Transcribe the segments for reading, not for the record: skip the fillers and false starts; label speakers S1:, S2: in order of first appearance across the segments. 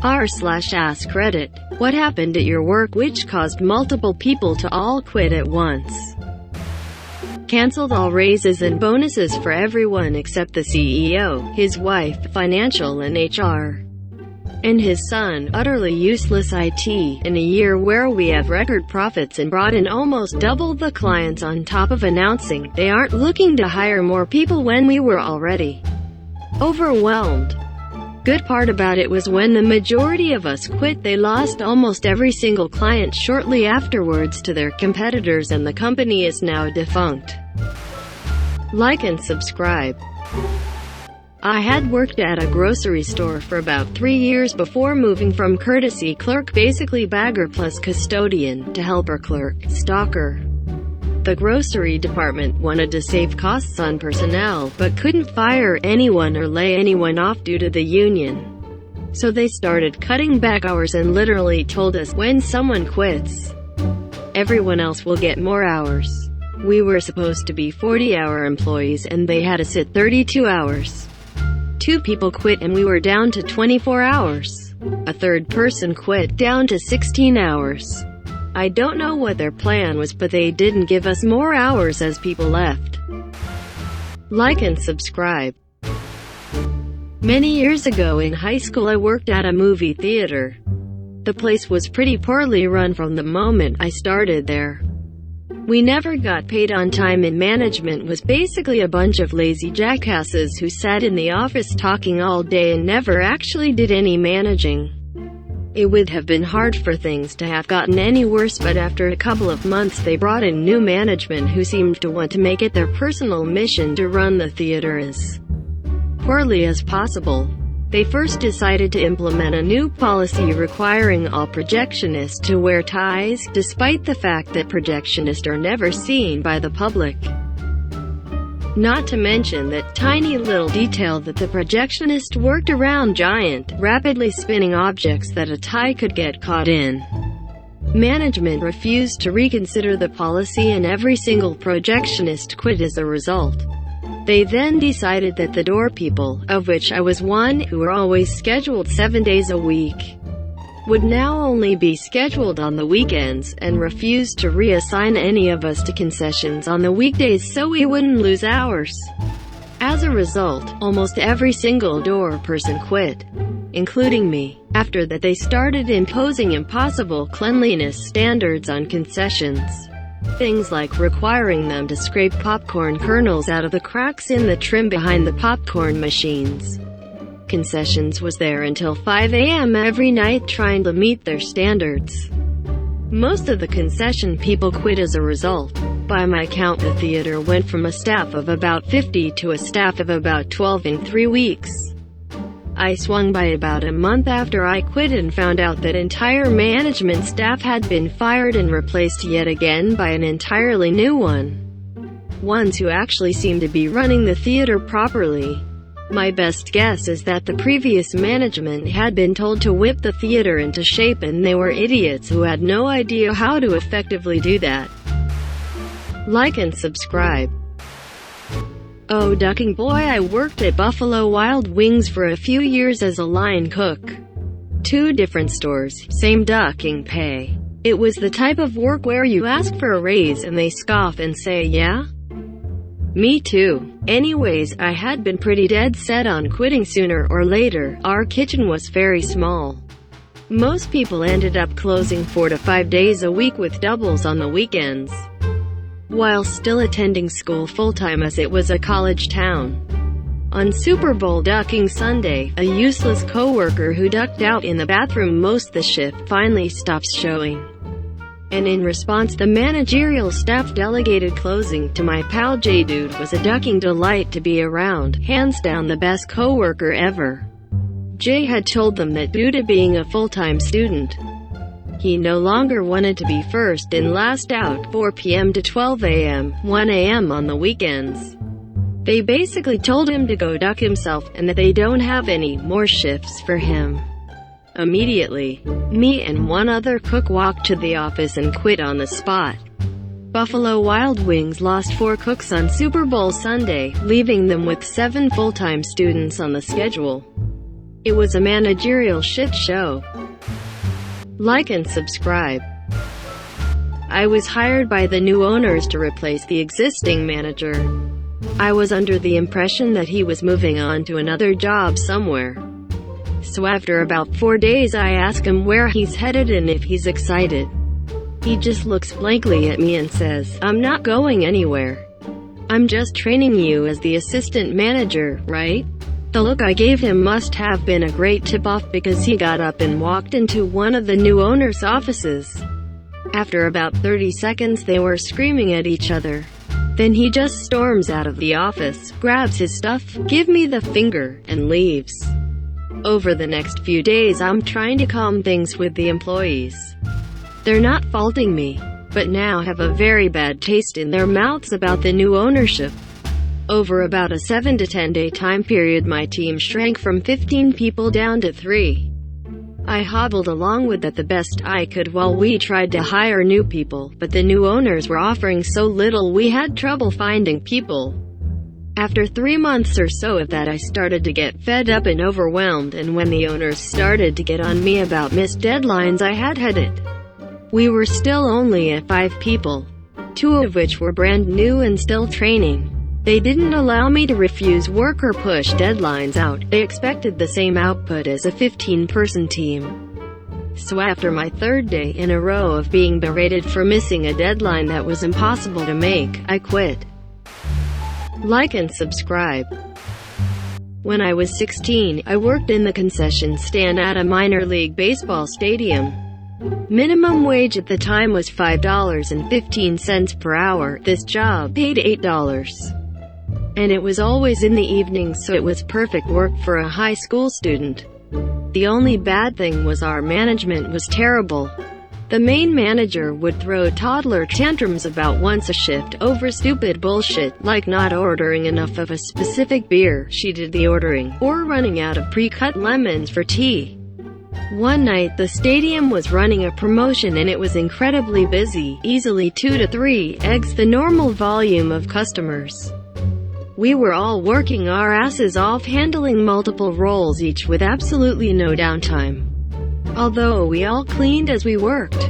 S1: r/AskReddit. What happened at your work which caused multiple people to all quit at once? Cancelled all raises and bonuses for everyone except the CEO, his wife, financial and HR, and his son. Utterly useless IT. In a year where we have record profits and brought in almost double the clients on top of announcing they aren't looking to hire more people when we were already overwhelmed. Good part about it was when the majority of us quit, they lost almost every single client shortly afterwards to their competitors, and the company is now defunct. Like and subscribe. I had worked at a grocery store for about 3 years before moving from courtesy clerk, basically bagger plus custodian, to helper clerk, stalker. The grocery department wanted to save costs on personnel, but couldn't fire anyone or lay anyone off due to the union. So they started cutting back hours and literally told us, when someone quits, everyone else will get more hours. We were supposed to be 40-hour employees and they had us at 32 hours. 2 people quit and we were down to 24 hours. A third person quit, down to 16 hours. I don't know what their plan was, but they didn't give us more hours as people left. Like and subscribe. Many years ago in high school I worked at a movie theater. The place was pretty poorly run from the moment I started there. We never got paid on time and management was basically a bunch of lazy jackasses who sat in the office talking all day and never actually did any managing. It would have been hard for things to have gotten any worse, but after a couple of months they brought in new management who seemed to want to make it their personal mission to run the theater as poorly as possible. They first decided to implement a new policy requiring all projectionists to wear ties, despite the fact that projectionists are never seen by the public. Not to mention that tiny little detail that the projectionist worked around giant, rapidly spinning objects that a tie could get caught in. Management refused to reconsider the policy and every single projectionist quit as a result. They then decided that the door people, of which I was one, who were always scheduled 7 days a week, would now only be scheduled on the weekends, and refused to reassign any of us to concessions on the weekdays so we wouldn't lose hours. As a result, almost every single door person quit, including me. After that they started imposing impossible cleanliness standards on concessions. Things like requiring them to scrape popcorn kernels out of the cracks in the trim behind the popcorn machines. Concessions was there until 5 a.m. every night trying to meet their standards. Most of the concession people quit as a result. By my count, the theater went from a staff of about 50 to a staff of about 12 in 3 weeks. I swung by about a month after I quit and found out that entire management staff had been fired and replaced yet again by an entirely new one. Ones who actually seemed to be running the theater properly. My best guess is that the previous management had been told to whip the theater into shape and they were idiots who had no idea how to effectively do that. Like and subscribe. Oh ducking boy, I worked at Buffalo Wild Wings for a few years as a line cook. 2 different stores, same ducking pay. It was the type of work where you ask for a raise and they scoff and say, yeah? Me too. Anyways, I had been pretty dead set on quitting sooner or later. Our kitchen was very small. Most people ended up closing 4 to 5 days a week with doubles on the weekends, while still attending school full-time as it was a college town. On Super Bowl ducking Sunday, a useless coworker who ducked out in the bathroom most of the shift finally stops showing. And in response, the managerial staff delegated closing to my pal J. Dude was a ducking delight to be around, hands down the best coworker ever. Jay had told them that due to being a full-time student, he no longer wanted to be first and last out 4 p.m. to 12 a.m., 1 a.m. on the weekends. They basically told him to go duck himself and that they don't have any more shifts for him. Immediately, me and one other cook walked to the office and quit on the spot. Buffalo Wild Wings lost 4 cooks on Super Bowl Sunday, leaving them with 7 full-time students on the schedule. It was a managerial shit show. Like and subscribe. I was hired by the new owners to replace the existing manager. I was under the impression that he was moving on to another job somewhere. So after about 4 days I ask him where he's headed and if he's excited. He just looks blankly at me and says, "I'm not going anywhere. I'm just training you as the assistant manager, right?" The look I gave him must have been a great tip-off because he got up and walked into one of the new owner's offices. After about 30 seconds they were screaming at each other. Then he just storms out of the office, grabs his stuff, gives me the finger, and leaves. Over the next few days I'm trying to calm things with the employees. They're not faulting me, but now have a very bad taste in their mouths about the new ownership. Over about a 7 to 10 day time period my team shrank from 15 people down to 3. I hobbled along with that the best I could while we tried to hire new people, but the new owners were offering so little we had trouble finding people. After 3 months or so of that I started to get fed up and overwhelmed, and when the owners started to get on me about missed deadlines I had it. We were still only at 5 people, 2 of which were brand new and still training. They didn't allow me to refuse work or push deadlines out. They expected the same output as a 15-person team. So after my 3rd day in a row of being berated for missing a deadline that was impossible to make, I quit. Like and subscribe. When I was 16, I worked in the concession stand at a minor league baseball stadium. Minimum wage at the time was $5.15 per hour. This job paid $8. And it was always in the evenings, so it was perfect work for a high school student. The only bad thing was our management was terrible. The main manager would throw toddler tantrums about once a shift over stupid bullshit, like not ordering enough of a specific beer, she did the ordering, or running out of pre-cut lemons for tea. One night the stadium was running a promotion and it was incredibly busy, easily 2 to 3 eggs the normal volume of customers. We were all working our asses off handling multiple roles each with absolutely no downtime. Although we all cleaned as we worked,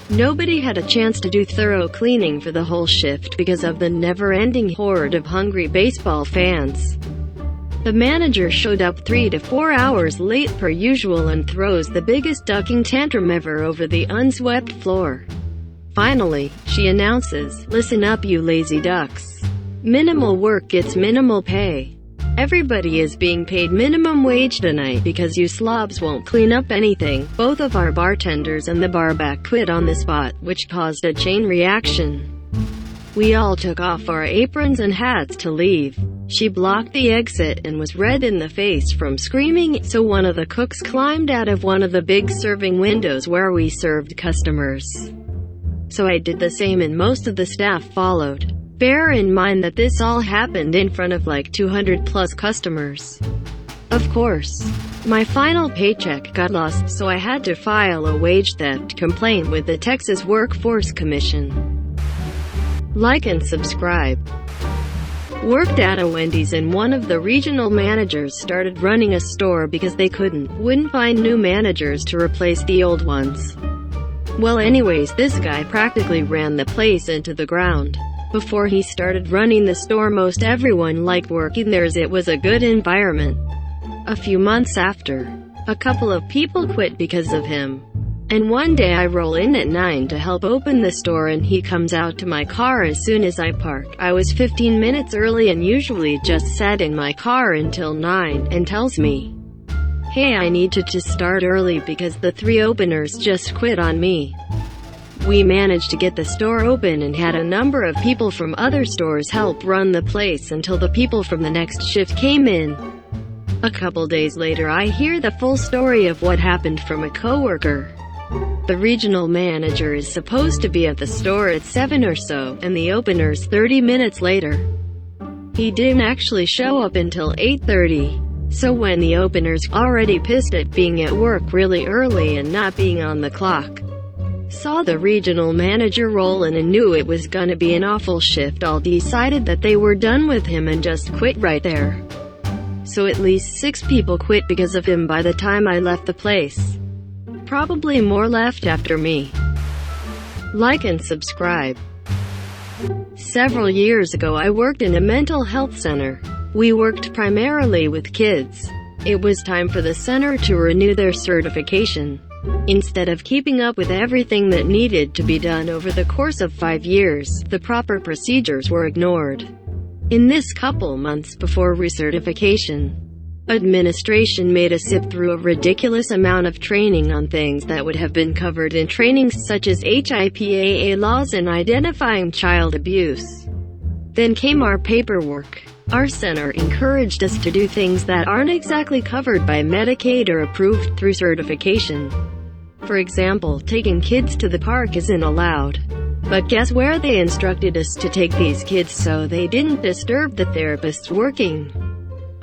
S1: nobody had a chance to do thorough cleaning for the whole shift because of the never-ending horde of hungry baseball fans. The manager showed up 3 to 4 hours late per usual and throws the biggest ducking tantrum ever over the unswept floor. Finally, she announces, "Listen up you lazy ducks. Minimal work gets minimal pay. Everybody is being paid minimum wage tonight because you slobs won't clean up anything." Both of our bartenders and the barback quit on the spot, which caused a chain reaction. We all took off our aprons and hats to leave. She blocked the exit and was red in the face from screaming, so one of the cooks climbed out of one of the big serving windows where we served customers. So I did the same and most of the staff followed. Bear in mind that this all happened in front of like 200 plus customers. Of course, my final paycheck got lost, so I had to file a wage theft complaint with the Texas Workforce Commission. Like and subscribe. Worked at a Wendy's and one of the regional managers started running a store because they wouldn't find new managers to replace the old ones. Well anyways, this guy practically ran the place into the ground. Before he started running the store most everyone liked working there as it was a good environment. A few months after, a couple of people quit because of him. And one day I roll in at 9 to help open the store and he comes out to my car as soon as I park. I was 15 minutes early and usually just sat in my car until 9, and tells me, "Hey, I need to start early because the 3 openers just quit on me." We managed to get the store open and had a number of people from other stores help run the place until the people from the next shift came in. A couple days later I hear the full story of what happened from a coworker. The regional manager is supposed to be at the store at 7 or so, and the opener's 30 minutes later. He didn't actually show up until 8:30. So when the opener's already pissed at being at work really early and not being on the clock, saw the regional manager roll in and knew it was gonna be an awful shift, all decided that they were done with him and just quit right there. so at least 6 people quit because of him by the time I left the place. Probably more left after me. Like and subscribe. Several years ago I worked in a mental health center. We worked primarily with kids. It was time for the center to renew their certification. Instead of keeping up with everything that needed to be done over the course of 5 years, the proper procedures were ignored. In this couple months before recertification, administration made us sit through a ridiculous amount of training on things that would have been covered in trainings such as HIPAA laws and identifying child abuse. Then came our paperwork. Our center encouraged us to do things that aren't exactly covered by Medicaid or approved through certification. For example, taking kids to the park isn't allowed. But guess where they instructed us to take these kids so they didn't disturb the therapists working?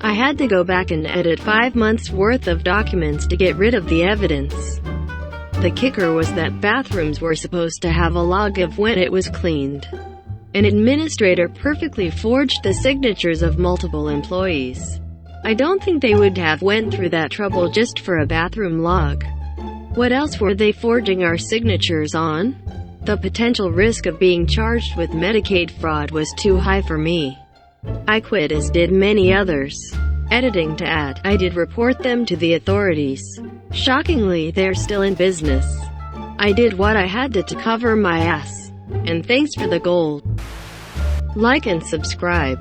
S1: I had to go back and edit 5 months worth of documents to get rid of the evidence. The kicker was that bathrooms were supposed to have a log of when it was cleaned. An administrator perfectly forged the signatures of multiple employees. I don't think they would have went through that trouble just for a bathroom log. What else were they forging our signatures on? The potential risk of being charged with Medicaid fraud was too high for me. I quit, as did many others. Editing to add, I did report them to the authorities. Shockingly, they're still in business. I did what I had to cover my ass. And thanks for the gold. Like and subscribe.